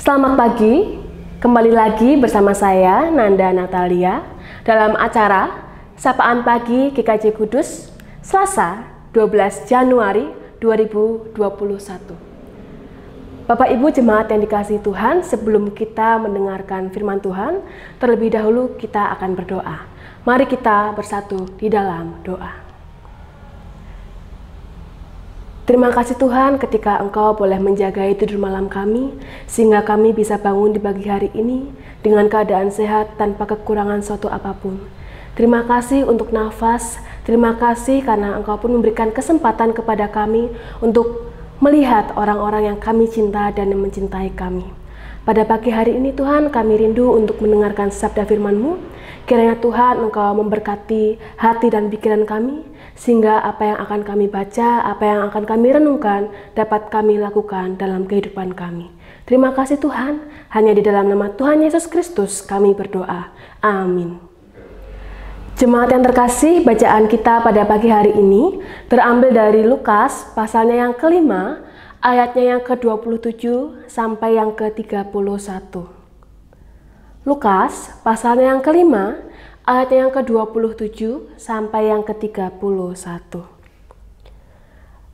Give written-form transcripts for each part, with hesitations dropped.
Selamat pagi, kembali lagi bersama saya Nanda Natalia dalam acara Sapaan Pagi GKJ Kudus, Selasa 12 Januari 2021. Bapak Ibu Jemaat yang dikasihi Tuhan, sebelum kita mendengarkan firman Tuhan, terlebih dahulu kita akan berdoa. Mari kita bersatu di dalam doa. Terima kasih Tuhan ketika Engkau boleh menjagai tidur malam kami, sehingga kami bisa bangun di pagi hari ini dengan keadaan sehat tanpa kekurangan suatu apapun. Terima kasih untuk nafas, terima kasih karena Engkau pun memberikan kesempatan kepada kami untuk melihat orang-orang yang kami cinta dan yang mencintai kami. Pada pagi hari ini Tuhan, kami rindu untuk mendengarkan sabda firman-Mu. Kiranya Tuhan Engkau memberkati hati dan pikiran kami, sehingga apa yang akan kami baca, apa yang akan kami renungkan, dapat kami lakukan dalam kehidupan kami. Terima kasih Tuhan, hanya di dalam nama Tuhan Yesus Kristus kami berdoa. Amin. Jemaat yang terkasih, bacaan kita pada pagi hari ini terambil dari Lukas pasalnya yang kelima, ayatnya yang ke-27 sampai yang ke-31. Lukas pasalnya yang kelima, ayatnya yang ke-27 sampai yang ke-31.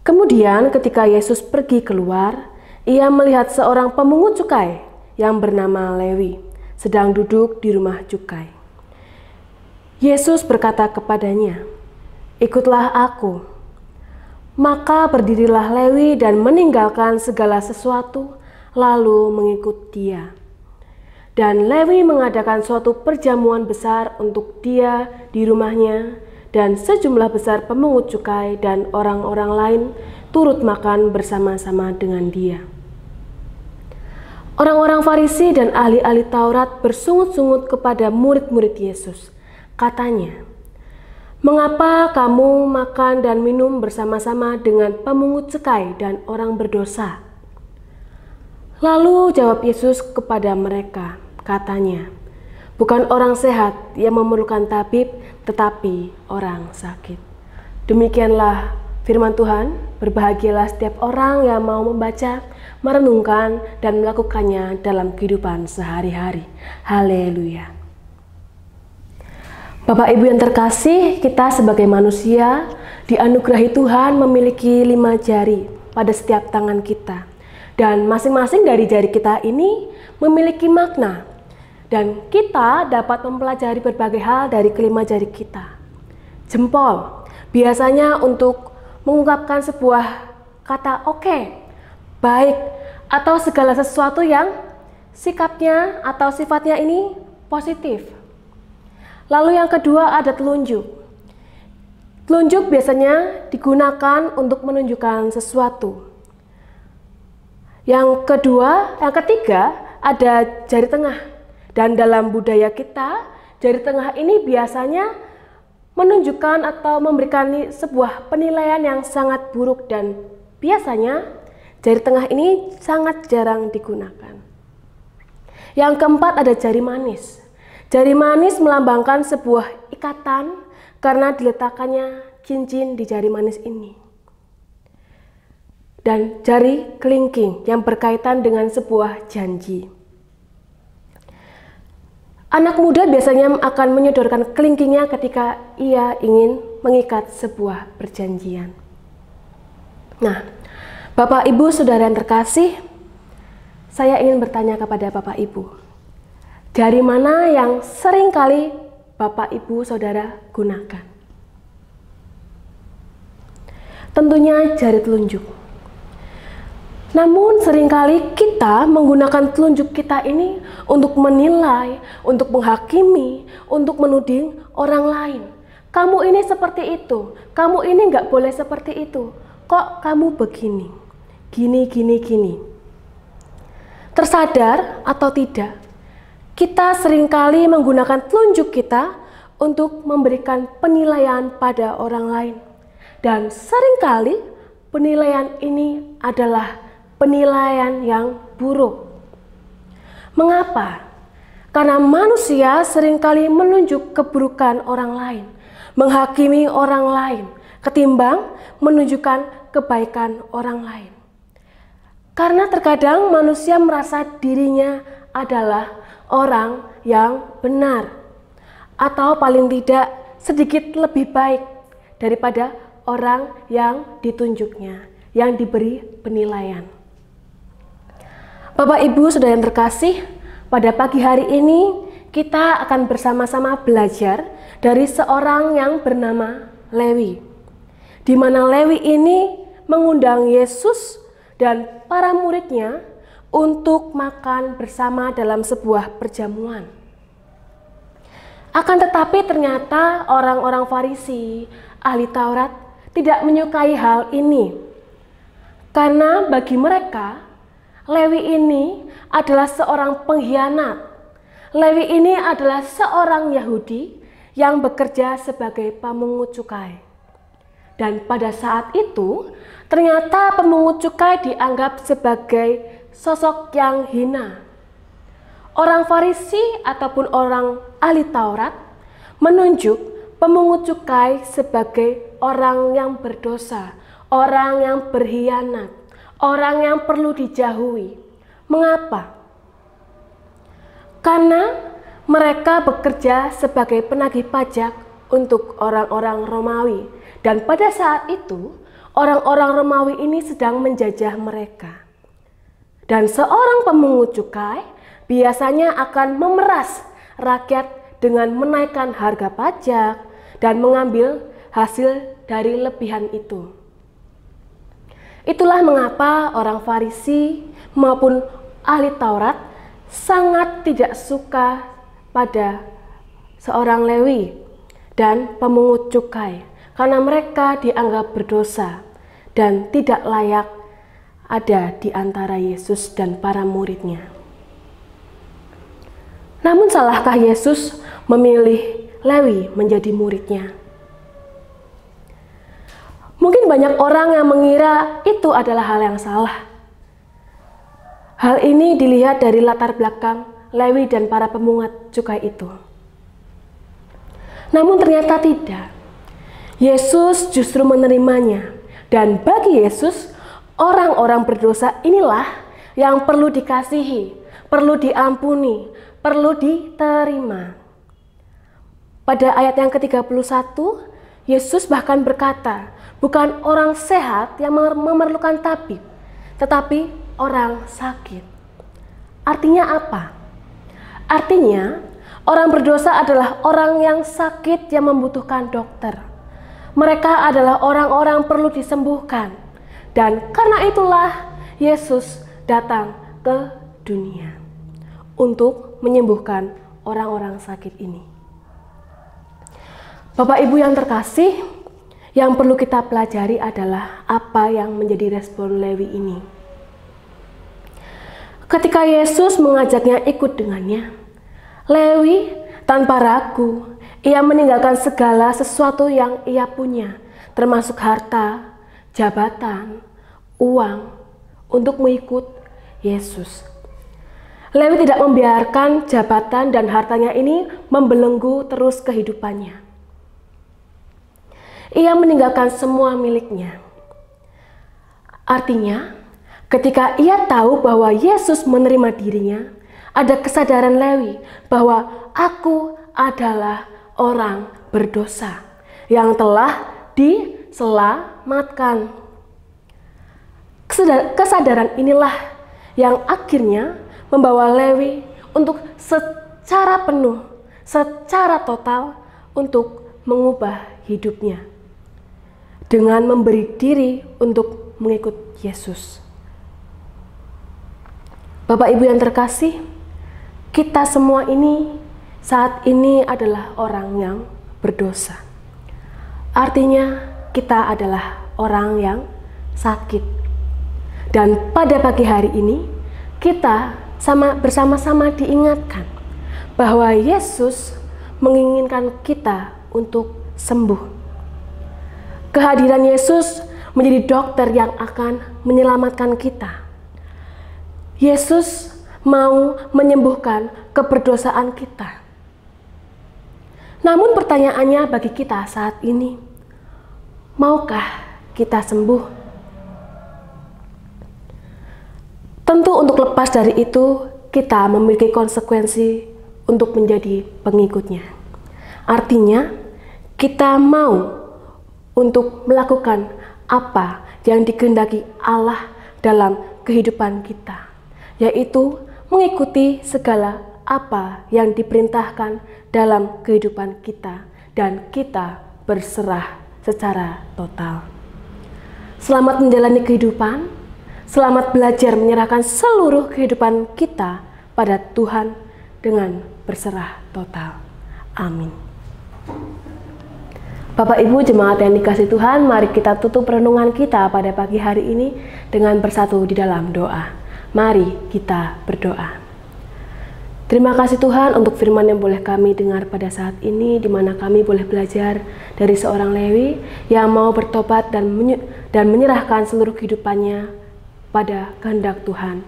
Kemudian ketika Yesus pergi keluar, ia melihat seorang pemungut cukai yang bernama Lewi sedang duduk di rumah cukai. Yesus berkata kepadanya, "Ikutlah aku." Maka berdirilah Lewi dan meninggalkan segala sesuatu, lalu mengikut dia. Dan Lewi mengadakan suatu perjamuan besar untuk dia di rumahnya, dan sejumlah besar pemungut cukai dan orang-orang lain turut makan bersama-sama dengan dia. Orang-orang Farisi dan ahli-ahli Taurat bersungut-sungut kepada murid-murid Yesus. Katanya, "Mengapa kamu makan dan minum bersama-sama dengan pemungut cukai dan orang berdosa?" Lalu jawab Yesus kepada mereka, katanya, "Bukan orang sehat yang memerlukan tabib, tetapi orang sakit." Demikianlah firman Tuhan. Berbahagialah setiap orang yang mau membaca, merenungkan, dan melakukannya dalam kehidupan sehari-hari. Haleluya. Bapak Ibu yang terkasih, kita sebagai manusia dianugerahi Tuhan memiliki 5 jari pada setiap tangan kita. Dan masing-masing dari jari kita ini memiliki makna. Dan kita dapat mempelajari berbagai hal dari kelima jari kita. Jempol, biasanya untuk mengungkapkan sebuah kata oke, baik, atau segala sesuatu yang sikapnya atau sifatnya ini positif. Lalu yang kedua ada telunjuk. Telunjuk biasanya digunakan untuk menunjukkan sesuatu. Yang ketiga ada jari tengah. Dan dalam budaya kita, jari tengah ini biasanya menunjukkan atau memberikan sebuah penilaian yang sangat buruk, dan biasanya jari tengah ini sangat jarang digunakan. Yang keempat ada jari manis. Jari manis melambangkan sebuah ikatan karena diletakkannya cincin di jari manis ini. Dan jari kelingking yang berkaitan dengan sebuah janji. Anak muda biasanya akan menyodorkan kelingkingnya ketika ia ingin mengikat sebuah perjanjian. Nah, Bapak Ibu Saudara yang terkasih, saya ingin bertanya kepada Bapak Ibu. Jari mana yang sering kali Bapak Ibu Saudara gunakan? Tentunya jari telunjuk. Namun seringkali kita menggunakan telunjuk kita ini untuk menilai, untuk menghakimi, untuk menuding orang lain. Kamu ini seperti itu, kamu ini nggak boleh seperti itu. Kok kamu begini? Gini. Tersadar atau tidak, kita seringkali menggunakan telunjuk kita untuk memberikan penilaian pada orang lain. Dan seringkali penilaian ini adalah penilaian yang buruk. Mengapa? Karena manusia seringkali menunjuk keburukan orang lain. menghakimi orang lain, ketimbang menunjukkan kebaikan orang lain. Karena terkadang manusia merasa dirinya adalah orang yang benar, atau paling tidak sedikit lebih baik daripada orang yang ditunjuknya, yang diberi penilaian. Bapak Ibu Saudara yang terkasih, pada pagi hari ini kita akan bersama-sama belajar dari seorang yang bernama Lewi, di mana Lewi ini mengundang Yesus dan para muridnya untuk makan bersama dalam sebuah perjamuan. Akan tetapi ternyata orang-orang Farisi, ahli Taurat, tidak menyukai hal ini. Karena bagi mereka, Lewi ini adalah seorang pengkhianat. Lewi ini adalah seorang Yahudi yang bekerja sebagai pemungut cukai. Dan pada saat itu, ternyata pemungut cukai dianggap sebagai sosok yang hina. Orang Farisi ataupun orang ahli Taurat menunjuk pemungut cukai sebagai orang yang berdosa, orang yang berkhianat, orang yang perlu dijauhi. Mengapa? Karena mereka bekerja sebagai penagih pajak untuk orang-orang Romawi. Dan pada saat itu, orang-orang Romawi ini sedang menjajah mereka. Dan seorang pemungut cukai biasanya akan memeras rakyat dengan menaikkan harga pajak dan mengambil hasil dari lebihan itu. Itulah mengapa orang Farisi maupun ahli Taurat sangat tidak suka pada seorang Lewi dan pemungut cukai, karena mereka dianggap berdosa dan tidak layak ada di antara Yesus dan para muridnya. Namun salahkah Yesus memilih Lewi menjadi muridnya? Mungkin banyak orang yang mengira itu adalah hal yang salah. Hal ini dilihat dari latar belakang Lewi dan para pemungut cukai itu. Namun ternyata tidak. Yesus justru menerimanya. Dan bagi Yesus, orang-orang berdosa inilah yang perlu dikasihi, perlu diampuni, perlu diterima. Pada ayat yang ke-31, Yesus bahkan berkata, bukan orang sehat yang memerlukan tabib, tetapi orang sakit. Artinya apa? Artinya, orang berdosa adalah orang yang sakit yang membutuhkan dokter. Mereka adalah orang-orang perlu disembuhkan. Dan karena itulah Yesus datang ke dunia untuk menyembuhkan orang-orang sakit ini. Bapak Ibu yang terkasih, yang perlu kita pelajari adalah apa yang menjadi respon Lewi ini. Ketika Yesus mengajaknya ikut dengannya, Lewi tanpa ragu, ia meninggalkan segala sesuatu yang ia punya, termasuk harta, jabatan, uang, untuk mengikut Yesus. Lewi tidak membiarkan jabatan dan hartanya ini membelenggu terus kehidupannya. Ia meninggalkan semua miliknya. Artinya, ketika ia tahu bahwa Yesus menerima dirinya, ada kesadaran Lewi bahwa aku adalah orang berdosa yang telah diselamatkan. Kesadaran inilah yang akhirnya membawa Lewi untuk secara penuh, secara total untuk mengubah hidupnya dengan memberi diri untuk mengikut Yesus. Bapak Ibu yang terkasih, kita semua ini saat ini adalah orang yang berdosa. Artinya kita adalah orang yang sakit. Dan pada pagi hari ini kita bersama-sama diingatkan bahwa Yesus menginginkan kita untuk sembuh. Kehadiran Yesus menjadi dokter yang akan menyelamatkan kita. Yesus mau menyembuhkan keberdosaan kita. Namun pertanyaannya bagi kita saat ini, maukah kita sembuh? Tentu untuk lepas dari itu, kita memiliki konsekuensi untuk menjadi pengikutnya. Artinya, kita mau untuk melakukan apa yang dikehendaki Allah dalam kehidupan kita, yaitu mengikuti segala apa yang diperintahkan dalam kehidupan kita, dan kita berserah secara total. Selamat menjalani kehidupan, selamat belajar menyerahkan seluruh kehidupan kita pada Tuhan dengan berserah total. Amin. Bapak Ibu jemaat yang dikasihi Tuhan, mari kita tutup renungan kita pada pagi hari ini dengan bersatu di dalam doa. Mari kita berdoa. Terima kasih Tuhan untuk firman yang boleh kami dengar pada saat ini, di mana kami boleh belajar dari seorang Lewi yang mau bertobat dan menyerahkan seluruh kehidupannya pada kehendak Tuhan.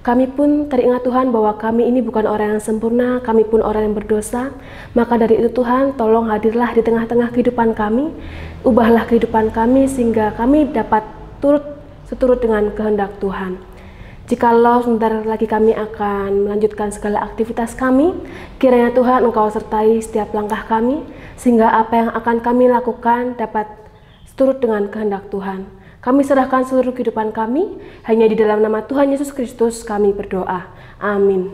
Kami pun teringat Tuhan bahwa kami ini bukan orang yang sempurna, kami pun orang yang berdosa. Maka dari itu Tuhan, tolong hadirlah di tengah-tengah kehidupan kami, ubahlah kehidupan kami sehingga kami dapat seturut dengan kehendak Tuhan. Jikalau sebentar lagi kami akan melanjutkan segala aktivitas kami, kiranya Tuhan Engkau sertai setiap langkah kami, sehingga apa yang akan kami lakukan dapat seturut dengan kehendak Tuhan. Kami serahkan seluruh kehidupan kami, hanya di dalam nama Tuhan Yesus Kristus kami berdoa. Amin.